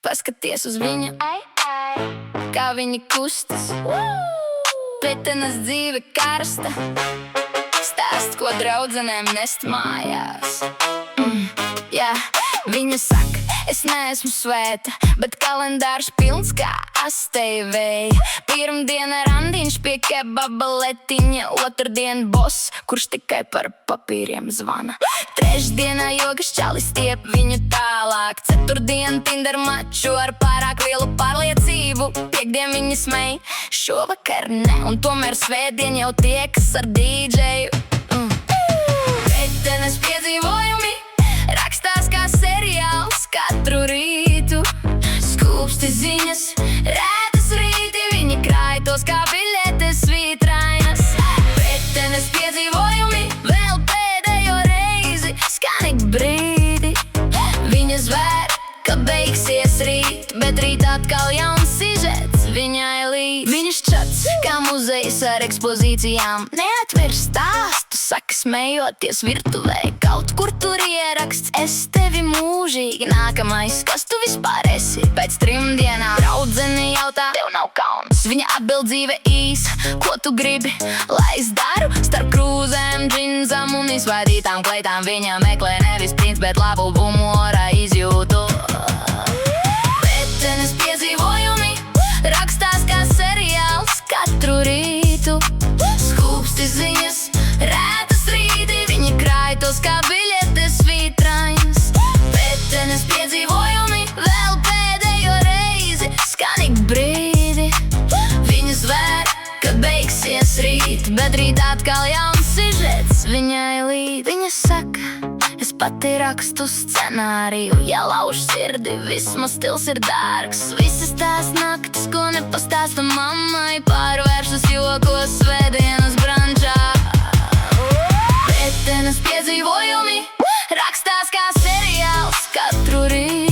Paskaties uz viņu, kā viņa kustas. Pitenes dzīve karsta, stāst, ko draudzenēm nest mājās. Viņa saka, es neesmu svēta, bet kalendārs pilns kā asteivēja. Pirmdiena randiņš pie kebaba letiņa, otrdien boss, kurš tikai par papīriem zvana. Trešdienā jogas čalis stiep viņu tālāk, ceturtdien Tinder maču ar pārāk lielu pārliecību. Piekdien viņa smej, šovakar ne, un tomēr svētdien jau tiekas ar dīdžeju. Pitenes piedzīvojumi rakstās kā seriāls katru rītu. Skūpsti ziņas, rētas rīti, viņi krāj tos kā biļetes svītrainas. Pitenes piedzīvojumi vēl pēdējo reizi, skan ik brīdi. Viņa zvēr, ka beigsies rīt, bet rīt atkal jauns sižets viņai līdz. Viņas čats kā muzejs ar ekspozīcijām, neatver stāstu, saka smejoties virtuvē. Kaut kur tur ieraksts, es tevi mūžīgi, nākamais, kas tu vispār esi? Pēc 3 dienām draudzene jautā, tev nav kauns? Viņa atbild, dzīve īs, ko tu gribi, lai es daru? Starp krūzēm, džinsam un izvaidītām kleitām viņa meklē nevis princis, bet labu humora izjūtu. Pitenes piedzīvojumi rakstās kā seriāls katru rītu. Skūpsti ziņas, rētas rīti, viņi krāj tos kā biļetes svītrainas. Pitenes piedzīvojumi vēl pēdējo reizi, skan ik brīdi. Viņa zvēr, ka beigsies rīt, bet rīt atkal jauns sižets viņai līdz. Viņa saka, es pati rakstu scenāriju, ja lauž sirdi, vismaz stils ir dārgs. Visas tās naktis, ko nepastāsta mammai, pārvēršas jokos svētdienas brančā. Pitenes piedzīvojumi rakstās kā seriāls katru rītu.